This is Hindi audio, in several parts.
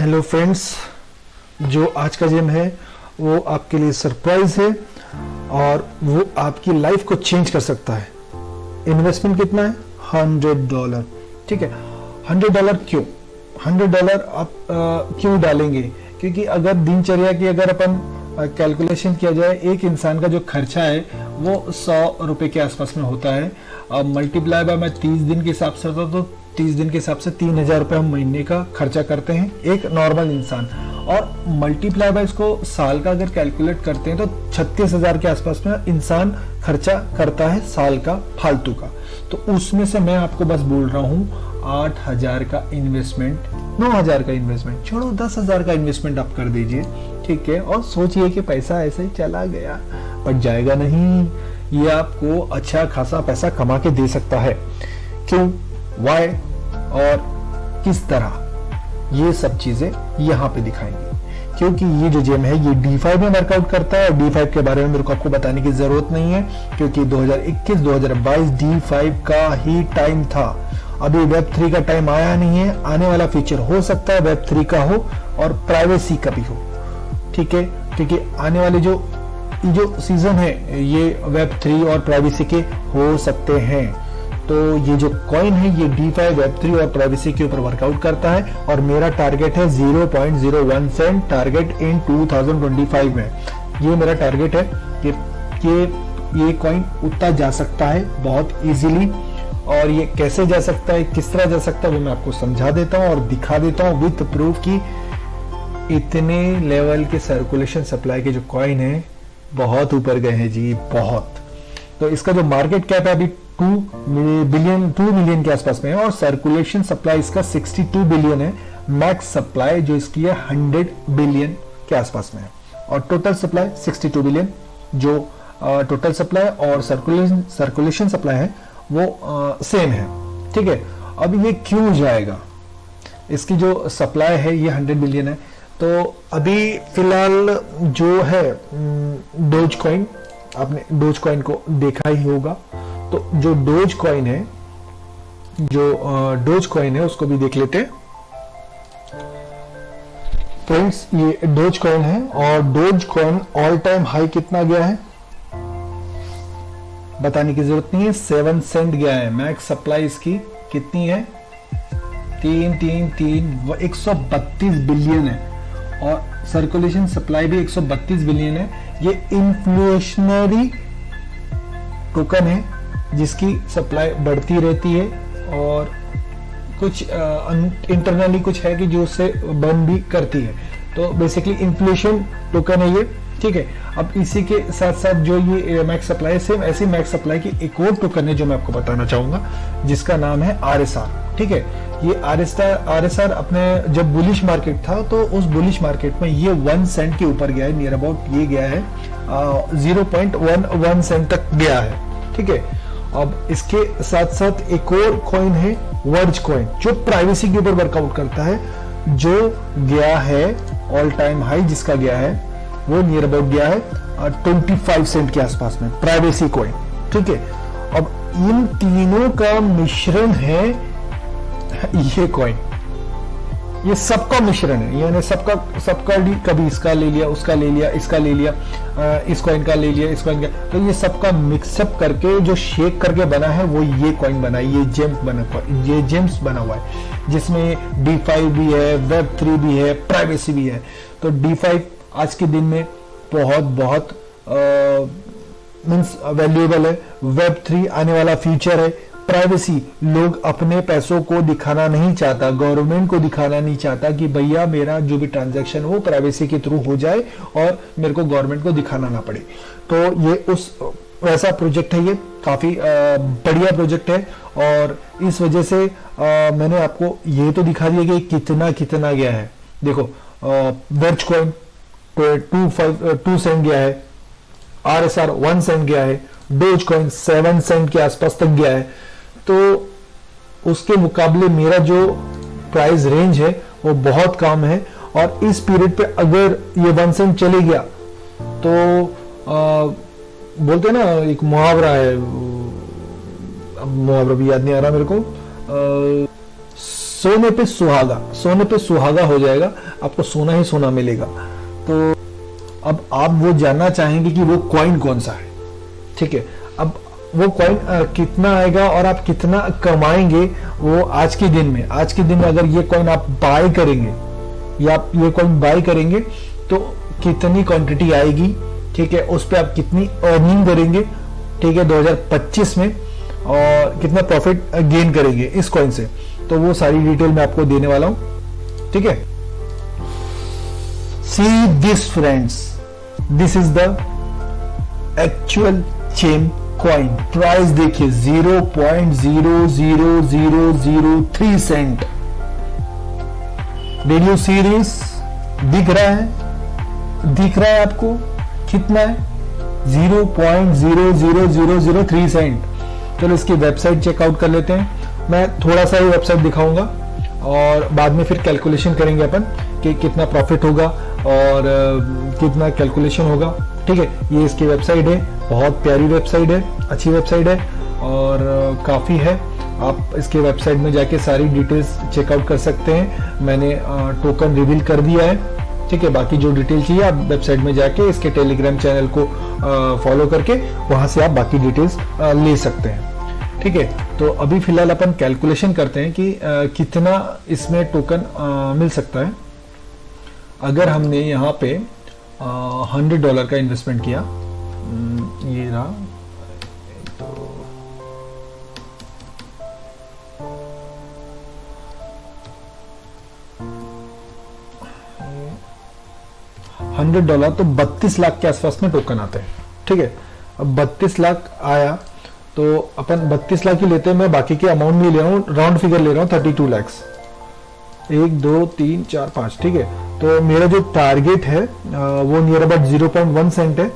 हेलो फ्रेंड्स, जो आज का जिम है वो आपके लिए सरप्राइज है और वो आपकी लाइफ को चेंज कर सकता है। इन्वेस्टमेंट कितना है? $100। ठीक है, $100 क्यों? $100 आप क्यों डालेंगे? क्योंकि अगर दिनचर्या की अगर अपन कैलकुलेशन किया जाए, एक इंसान का जो खर्चा है वो ₹100 के आसपास में होता है। अब मल्टीप्लाई बाय मैं 30 दिन के हिसाब से होता तो 30 दिन के हिसाब से ₹3000 हम महीने का खर्चा करते हैं एक नॉर्मल इंसान, और मल्टीप्लाई बाय इसको साल का अगर कैलकुलेट करते हैं तो 36,000 के आसपास में इंसान खर्चा करता है साल का फालतू का। तो उसमें से मैं आपको बस बोल रहा हूँ 8,000 का इन्वेस्टमेंट, 9,000 का इन्वेस्टमेंट छोड़ो, 10,000 का इन्वेस्टमेंट आप कर दीजिए। ठीक है, और सोचिए कि पैसा ऐसे ही चला गया, बट जाएगा नहीं, ये आपको अच्छा खासा पैसा कमा के दे सकता है। क्यों, वाई और किस तरह, ये सब चीजें यहाँ पे दिखाएंगे। क्योंकि ये जो जिम है ये D5 में वर्कआउट करता है, और D5 के बारे में मेरे को आपको बताने की जरूरत नहीं है, क्योंकि 2021-2022 D5 का ही टाइम था। अभी Web3 का टाइम आया नहीं है, आने वाला फीचर हो सकता है Web3 का हो और प्राइवेसी का भी हो। ठीक है, क्योंकि आने वाले जो सीजन है ये Web3 और प्राइवेसी के हो सकते हैं। तो ये जो कॉइन है ये D5, Web3 और प्राइवेसी के ऊपर वर्कआउट करता है, और मेरा टारगेट है 0.01 सेंट टारगेट इन 2025 में। ये मेरा टारगेट है कि ये कॉइन उतना जा सकता है बहुत इजीली, और ये कैसे जा सकता है, किस तरह जा सकता है, वो मैं आपको समझा देता हूँ और दिखा देता हूँ विद प्रूफ की इतने लेवल के सर्कुलेशन सप्लाई के जो कॉइन है बहुत ऊपर गए हैं जी, बहुत। तो इसका जो मार्केट कैप है अभी 2 मिलियन के आसपास में है, और सर्कुलेशन सप्लाई इसका 62 बिलियन है। मैक्स सप्लाई जो इसकी है 100 बिलियन के आसपास में है, और टोटल सप्लाई 62 बिलियन। जो टोटल सप्लाई और सर्कुलेशन सप्लाई है वो सेम है। ठीक है, अब ये क्यों जाएगा? इसकी जो सप्लाई है ये 100 बिलियन है। तो अभी फिलहाल जो है डोज कॉइन, आपने डोज कॉइन को देखा ही होगा। तो जो डोज कॉइन है उसको भी देख लेते हैं फ्रेंड्स। ये डोज कॉइन है, और dose coin all time high कितना गया है बताने की जरूरत नहीं है, 7 सेंट गया है। मैक्स सप्लाई इसकी कितनी है? 132 बिलियन है, और सर्कुलेशन सप्लाई भी 132 बिलियन है। ये इन्फ्लेशनरी टोकन है जिसकी सप्लाई बढ़ती रहती है, और कुछ इंटरनली कुछ है कि जो उससे बर्न भी करती है। तो बेसिकली इन्फ्लेशन टोकन है ये। ठीक है, अब इसी के साथ साथ जो ये मैक्स सप्लाई है, सेम ऐसी मैक्स सप्लाई की एक और टोकन है जो मैं आपको बताना चाहूंगा, जिसका नाम है RSR। ठीक है, ये RSR अपने जब बुलिश मार्केट था तो उस बुलिश मार्केट में ये 1 सेंट के ऊपर गया है, नियर अबाउट ये गया है 0.11 सेंट तक गया है। ठीक है, अब इसके साथ साथ एक और कॉइन है वर्ज कॉइन, जो प्राइवेसी के ऊपर वर्कआउट करता है, जो गया है ऑल टाइम हाई, जिसका गया है वो नियर अबाउट गया है 25 सेंट के आसपास में, प्राइवेसी कॉइन। ठीक है, अब इन तीनों का मिश्रण है ये कॉइन, ये सबका मिश्रण है, यानी सबका कभी इसका ले लिया, उसका ले लिया, इसका ले लिया, इस कॉइन का ले लिया, इस कॉइन का, तो ये सबका मिक्सअप करके जो शेक करके बना है वो ये कॉइन बना है, ये जेम्स बना हुआ है, जिसमें D5 भी है, Web3 भी है, प्राइवेसी भी है। तो D5 आज के दिन में बहुत मींस वैल्यूएबल है। Web3 आने वाला फ्यूचर है। प्राइवेसी, लोग अपने पैसों को दिखाना नहीं चाहता, गवर्नमेंट को दिखाना नहीं चाहता कि भैया मेरा जो भी ट्रांजैक्शन हो प्राइवेसी के थ्रू हो जाए और मेरे को गवर्नमेंट को दिखाना ना पड़े। तो ये उस वैसा प्रोजेक्ट है, ये काफी बढ़िया प्रोजेक्ट है, और इस वजह से मैंने आपको ये तो दिखा दिया कि कितना गया है। देखो, वर्ज कॉइन 2 सेंट गया है, RSR 1 सेंट गया है, डोज कॉइन 7 सेंट के आसपास तक गया है। तो उसके मुकाबले मेरा जो प्राइस रेंज है वो बहुत कम है, और इस पीरियड पे अगर ये 1 सेंट चले गया तो बोलते हैं ना, एक मुहावरा है, अब मुहावरा भी याद नहीं आ रहा मेरे को, सोने पे सुहागा, सोने पे सुहागा हो जाएगा, आपको सोना ही सोना मिलेगा। तो अब आप वो जानना चाहेंगे कि वो कॉइन कौन सा है, ठीक है। अब वो कॉइन कितना आएगा और आप कितना कमाएंगे, वो आज के दिन में, आज के दिन में अगर ये कॉइन आप बाय करेंगे या आप ये कॉइन बाय करेंगे तो कितनी क्वांटिटी आएगी, ठीक है, उस पर आप कितनी अर्निंग करेंगे, ठीक है, 2025 में, और कितना प्रॉफिट गेन करेंगे इस कॉइन से, तो वो सारी डिटेल मैं आपको देने वाला हूं, ठीक है। See this friends, this is the actual chem coin. Price देखिए 0.00003 cent. Did you see this? दिख रहा है, दिख रहा है आपको कितना है? 0.00003 सेंट। चलो इसकी वेबसाइट चेकआउट कर लेते हैं। मैं थोड़ा सा ही वेबसाइट दिखाऊंगा और बाद में फिर कैलकुलेशन करेंगे अपन कि कितना प्रॉफिट होगा और कितना कैलकुलेशन होगा, ठीक है। ये इसकी वेबसाइट है, बहुत प्यारी वेबसाइट है, अच्छी वेबसाइट है और काफ़ी है। आप इसके वेबसाइट में जाके सारी डिटेल्स चेकआउट कर सकते हैं। मैंने टोकन रिवील कर दिया है, ठीक है। बाकी जो डिटेल चाहिए आप वेबसाइट में जाके इसके टेलीग्राम चैनल को फॉलो करके वहां से आप बाकी डिटेल्स ले सकते हैं, ठीक है। तो अभी फिलहाल अपन कैलकुलेशन करते हैं कि कितना इसमें टोकन मिल सकता है। अगर हमने यहाँ पे $100 का इन्वेस्टमेंट किया, ये रहा, तो $100 तो 32 लाख के आसपास में टोकन आते हैं, ठीक है। अब 32 लाख आया तो अपन 32 लाख ही लेते हैं। मैं बाकी के अमाउंट नहीं ले रहा हूँ, राउंड फिगर ले रहा हूँ, 32 लाख। 1 2 3 4 5, ठीक है। तो मेरा जो टारगेट है वो नियर अबाउट 0.1 सेंट है।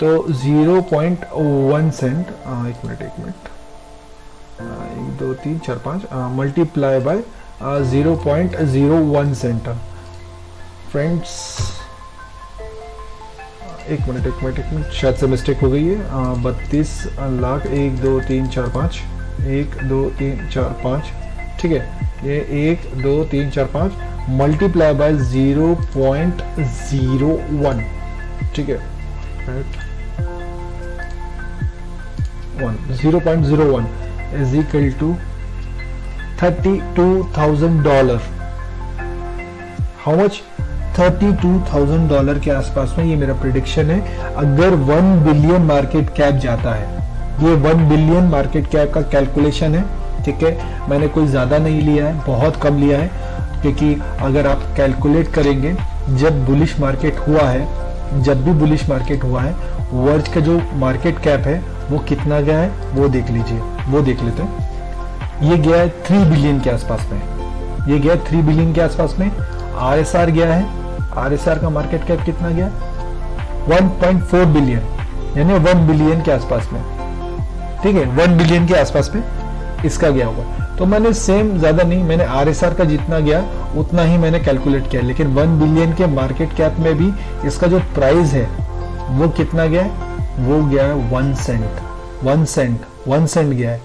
तो 0.1 सेंट, एक minute 1 2 3 4 5 multiply by 0.01 cent. Friends एक मिनट शायद से मिस्टेक हो गई है। 32 लाख 1 2 3 4 5, 1 2 3 4 5, ठीक है। ये 1 2 3 4 5 मल्टीप्लाई बाय 0.01, ठीक है, 0.01 is equal to $32,000। How much? $32,000 के आसपास में, ये मेरा प्रिडिक्शन है। अगर 1 बिलियन मार्केट कैप जाता है, ये 1 बिलियन मार्केट कैप का कैलकुलेशन है, ठीक है। मैंने कोई ज्यादा नहीं लिया है, बहुत कम लिया है, क्योंकि अगर आप कैलकुलेट करेंगे, जब बुलिश मार्केट हुआ है, जब भी बुलिश मार्केट हुआ है, वर्ल्ड का जो मार्केट कैप है वो कितना गया है वो देख लीजिए, वो देख लेते हैं। ये गया है 3 बिलियन के आसपास में, ये गया 3 बिलियन के आसपास में। RSR गया है, RSR का मार्केट कैप कितना गया? 1.4 बिलियन, यानी 1 बिलियन के आसपास में, ठीक है। 1 बिलियन के आसपास में इसका गया हुआ। तो मैंने सेम, ज्यादा नहीं, मैंने RSR का जितना गया उतना ही मैंने कैलकुलेट किया, लेकिन 1 बिलियन के मार्केट कैप में भी इसका जो प्राइस है वो कितना गया है? वो गया है 1 सेंट। 1 सेंट गया है।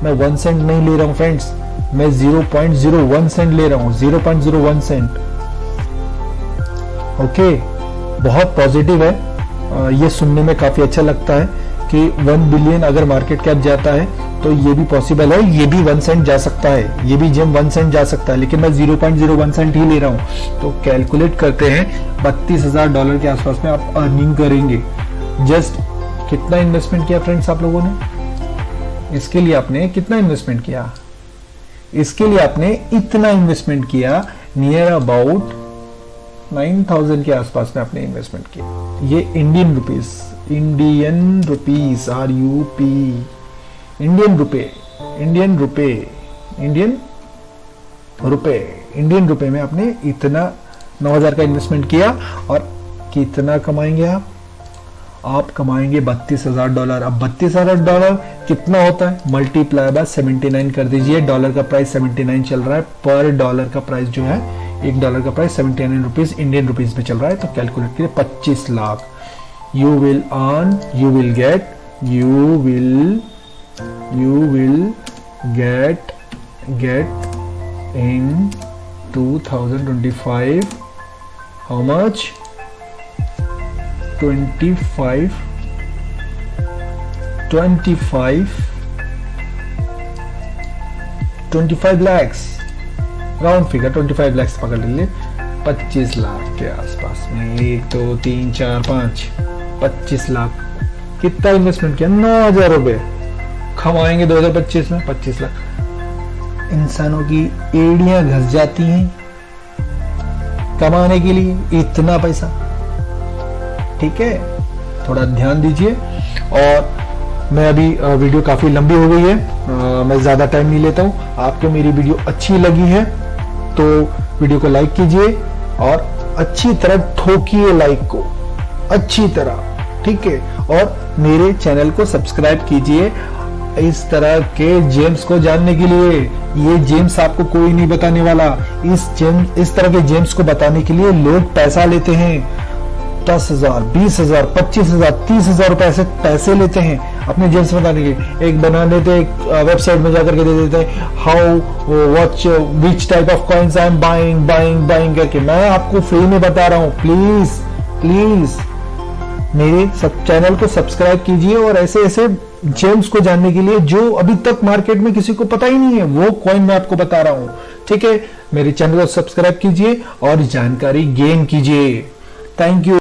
मैं 1 सेंट नहीं ले रहा हूं फ्रेंड्स, मैं 0.01 सेंट ले रहा हूं, 0.01 सेंट। ओके, बहुत पॉजिटिव है। ये सुनने में काफी अच्छा लगता है कि 1 बिलियन अगर मार्केट कैप जाता है तो ये भी पॉसिबल है, ये भी 1 सेंट जा सकता है, ये भी जेम 1 सेंट जा सकता है, लेकिन मैं 0.01 सेंट ही ले रहा हूं। तो कैलकुलेट करते हैं, $32,000 के आसपास में आप अर्निंग करेंगे। जस्ट कितना इन्वेस्टमेंट किया फ्रेंड्स आप लोगों ने? इसके लिए आपने कितना इन्वेस्टमेंट किया? इसके लिए आपने इतना इन्वेस्टमेंट किया, नियर अबाउट 9,000 के आसपास में आपने इन्वेस्टमेंट किया। ये इंडियन रुपीस RUP, इंडियन रुपए में आपने इतना 9,000 का इन्वेस्टमेंट किया। और कितना कमाएंगे आप कमाएंगे $32,000। अब $32,000 कितना होता है? मल्टीप्लाई बाय 79 कर दीजिए। डॉलर का प्राइस 79 चल रहा है, पर डॉलर का प्राइस जो है, $1 का प्राइस 79 रुपीज इंडियन रुपीज में चल रहा है। तो कैलकुलेट करिए 25 lakh. You will earn, you will get in 2025 how much 25 lakhs round figure 25 lakh पकड़ लीजिए, 25 लाख के आसपास में, 1 2 3 4 5 25 लाख। कितना इन्वेस्टमेंट किया? 9,000 रुपए। कमाएंगे 2025 में 25 लाख। इंसानों की एड़ियां घस जाती हैं कमाने के लिए इतना पैसा। ठीक है, थोड़ा ध्यान दीजिए। और मैं अभी वीडियो काफी लंबी हो गई है, मैं ज्यादा टाइम नहीं लेता हूं। आपको मेरी वीडियो अच्छी लगी है तो वीडियो को लाइक कीजिए और अच्छी तरह ठोकिए लाइक को, अच्छी तरह। ठीक है, और मेरे चैनल को सब्सक्राइब कीजिए इस तरह के जेम्स को जानने के लिए। ये जेम्स आपको कोई नहीं बताने वाला। इस तरह के जेम्स को बताने के लिए लोग पैसा लेते हैं, 10,000 20,000 25,000 30,000 रुपए ऐसे पैसे लेते हैं अपने जेम्स बताने के। एक बना देते, एक वेबसाइट में जाकर के दे देते हैं, how what which type of coins I am buying करके। मैं आपको फ्री में बता रहा हूं, प्लीज मेरे चैनल को सब्सक्राइब कीजिए और ऐसे ऐसे जेम्स को जानने के लिए जो अभी तक मार्केट में किसी को पता ही नहीं है, वो कॉइन मैं आपको बता रहा हूं। ठीक है, मेरे चैनल को सब्सक्राइब कीजिए और जानकारी गेन कीजिए। Thank you.